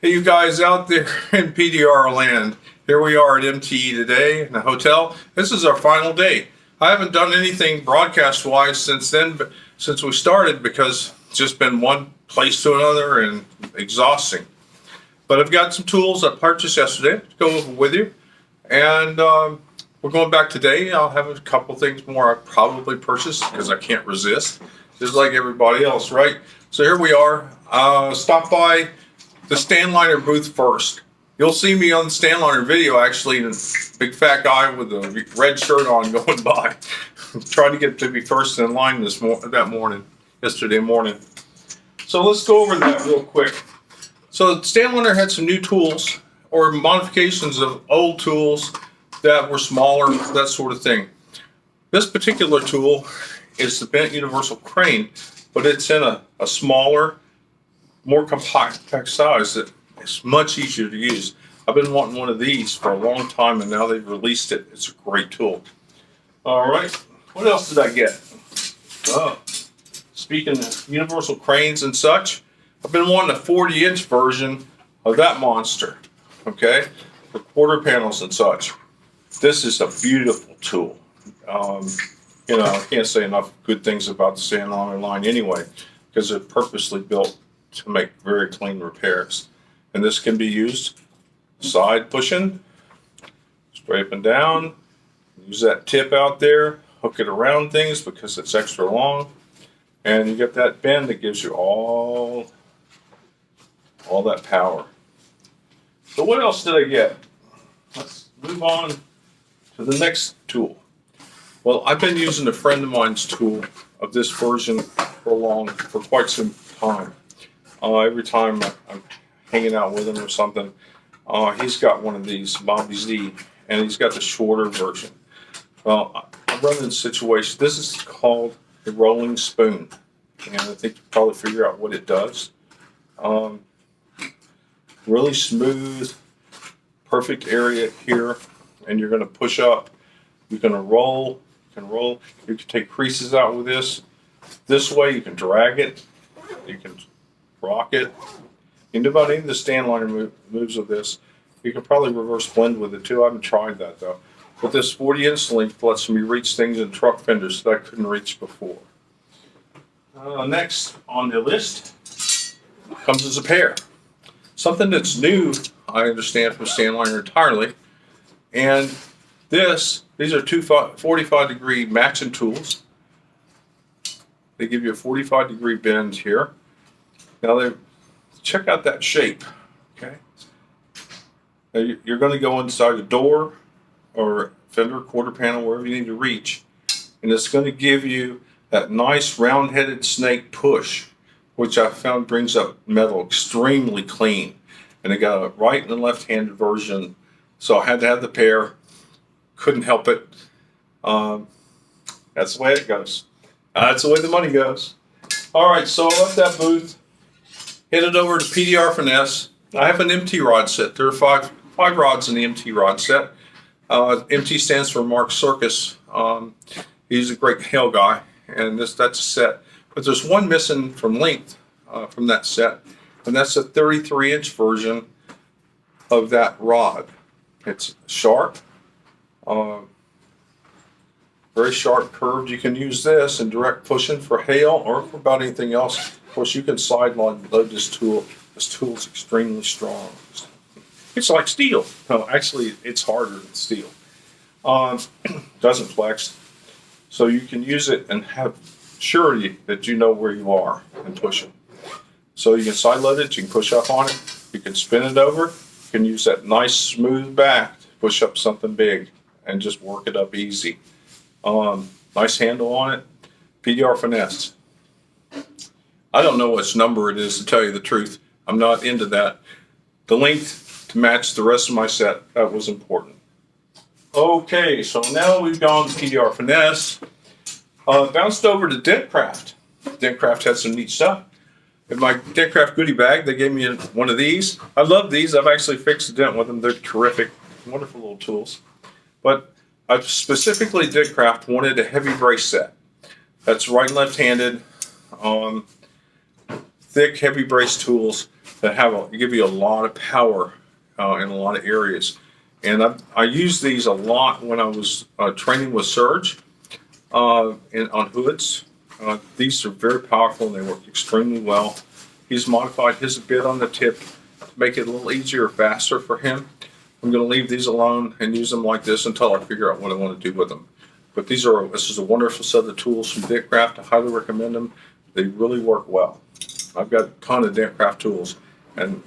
Hey, you guys out there in PDR land. Here we are at MTE today in the hotel. This is our final day. I haven't done anything broadcast-wise since we started because it's just been one place to another and exhausting. But I've got some tools I purchased yesterday to go over with you. And we're going back today. I'll have a couple things more I probably purchased because I can't resist, just like everybody else, right? So here we are. Stop by the Stanliner booth first. You'll see me on the Stanliner video, actually, a big fat guy with a red shirt on going by. Trying to get to be first in line yesterday morning. So let's go over that real quick. So Stanliner had some new tools or modifications of old tools that were smaller, that sort of thing. This particular tool is the bent universal crane, but it's in a smaller, more compact size that is much easier to use. I've been wanting one of these for a long time, and now they've released it. It's a great tool. All right, what else did I get? Speaking of universal cranes and such, I've been wanting a 40-inch version of that monster, okay, for quarter panels and such. This is a beautiful tool. I can't say enough good things about the Stanliner line anyway, because they're purposely built to make very clean repairs. And this can be used side pushing, straight up and down. Use that tip out there, hook it around things because it's extra long. And you get that bend that gives you all that power. So what else did I get? Let's move on to the next tool. Well, I've been using a friend of mine's tool of this version for quite some time. Every time I'm hanging out with him or something, he's got one of these, Bobby Z, and he's got the shorter version. Well, I'm running a situation. This is called the rolling spoon, and I think you probably figure out what it does. Really smooth, perfect area here, and you're going to push up. You're going to roll. You can roll. You can take creases out with this. This way, you can drag it. You can rock it. You can do about any of the Stanliner moves with this. You can probably reverse blend with it too. I haven't tried that though. But this 40-inch length lets me reach things in truck fenders that I couldn't reach before. Next on the list comes as a pair. Something that's new, I understand, from Stanliner entirely. And these are two 45-degree matching tools. They give you a 45-degree bend here. Now, check out that shape, okay? Now you're going to go inside a door or fender, quarter panel, wherever you need to reach, and it's going to give you that nice round-headed snake push, which I found brings up metal extremely clean. And they got a right and a left-handed version, so I had to have the pair. Couldn't help it. That's the way it goes. That's the way the money goes. All right, so I left that booth. Headed over to PDR Finesse. I have an MT rod set. There are five rods in the MT rod set. MT stands for Mark Circus. He's a great hail guy, and that's a set. But there's one missing from length from that set, and that's a 33-inch version of that rod. It's sharp, very sharp curved. You can use this in direct pushing for hail or for about anything else. Of course, you can side load this tool. This tool is extremely strong. It's like steel. No, actually, it's harder than steel. Doesn't flex. So you can use it and have surety that you know where you are and pushing. So you can side load it. You can push up on it. You can spin it over. You can use that nice smooth back to push up something big and just work it up easy. Nice handle on it. PDR Finesse. I don't know which number it is, to tell you the truth. I'm not into that. The length to match the rest of my set, that was important. Okay, so now we've gone to PDR Finesse. Bounced over to Dentcraft. Dentcraft had some neat stuff. In my Dentcraft goodie bag, they gave me one of these. I love these. I've actually fixed a dent with them. They're terrific, wonderful little tools. But I specifically Dentcraft wanted a heavy brace set. That's right and left-handed. Thick, heavy brace tools. that give you a lot of power in a lot of areas. And I used these a lot when I was training with Surge on hoods. These are very powerful and they work extremely well. He's modified his a bit on the tip to make it a little easier, faster for him. I'm going to leave these alone and use them like this until I figure out what I want to do with them. But this is a wonderful set of tools from Dentcraft. I highly recommend them. They really work well. I've got a ton of Dentcraft tools, and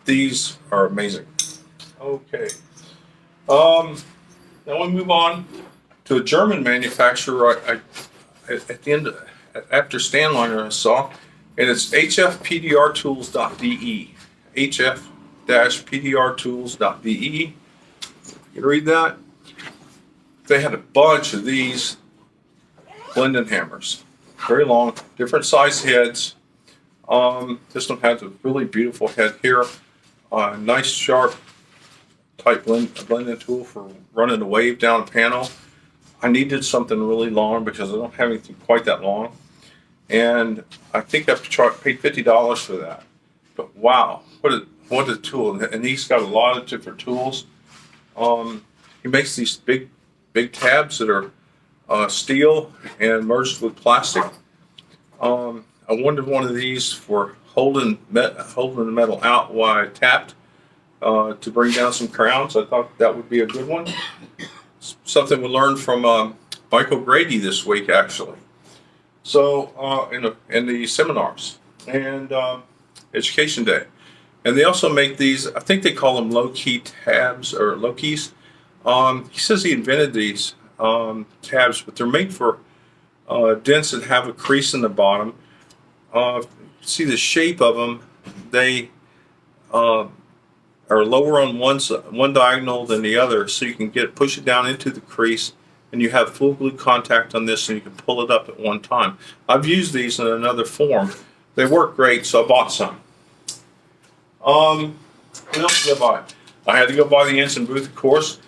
these are amazing. Okay. Now we move on to a German manufacturer. At the end, after Stanliner, I saw, and it's hfpdrtools.de. hf-pdrtools.de. You can read that. They had a bunch of these blending hammers, very long, different size heads. This one has a really beautiful head here. Nice sharp type blending tool for running a wave down a panel. I needed something really long because I don't have anything quite that long, and I think I paid $50 for that. But wow, what a tool! And he's got a lot of different tools. He makes these big tabs that are steel and merged with plastic. I wanted one of these for holding the metal out while I tapped to bring down some crowns. I thought that would be a good one. Something we learned from Michael Grady this week, actually. So in the seminars and education day, and they also make these. I think they call them low-key tabs or low keys. He says he invented these tabs, but they're made for dents that have a crease in the bottom. See the shape of them. They are lower on one diagonal than the other, so you can push it down into the crease, and you have full glue contact on this, and you can pull it up at one time. I've used these in another form. They work great, so I bought some. What else did I buy? I had to go buy the Anson booth, of course.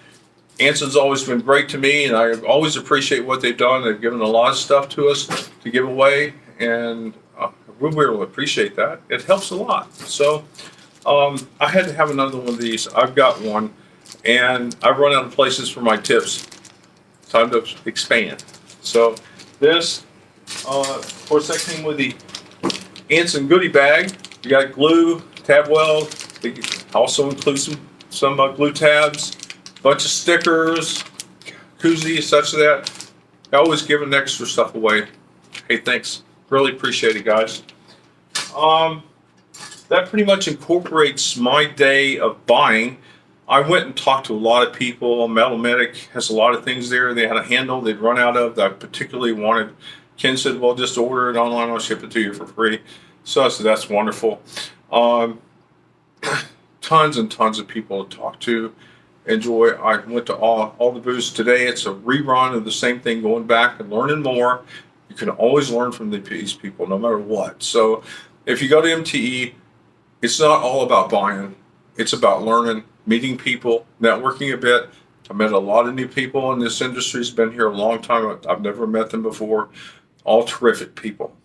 Anson's always been great to me, and I always appreciate what they've done. They've given a lot of stuff to us to give away, and we really appreciate that. It helps a lot. So I had to have another one of these. I've got one, and I've run out of places for my tips. Time to expand. So this, of course, that came with the Anson goodie bag. You got glue, tab weld. They also include some glue tabs, bunch of stickers, koozie, such that. I always giving extra stuff away. Hey, thanks. Really appreciate it, guys. That pretty much incorporates my day of buying. I went and talked to a lot of people. Metal Medic has a lot of things there. They had a handle they'd run out of that I particularly wanted. Ken said, well, just order it online. I'll ship it to you for free. So I said, that's wonderful. Tons and tons of people to talk to. Enjoy. I went to all the booths today. It's a rerun of the same thing, going back and learning more. You can always learn from these people, no matter what. So if you go to MTE, it's not all about buying. It's about learning, meeting people, networking a bit. I met a lot of new people in this industry. It's been here a long time. I've never met them before. All terrific people.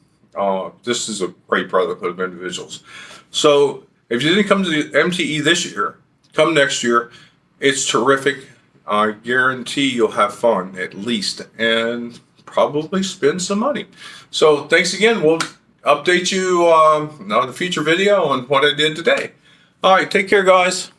This is a great brotherhood of individuals. So if you didn't come to the MTE this year, come next year. It's terrific. I guarantee you'll have fun, at least, and probably spend some money. So thanks again. We'll update you on the future video on what I did today. All right, take care, guys.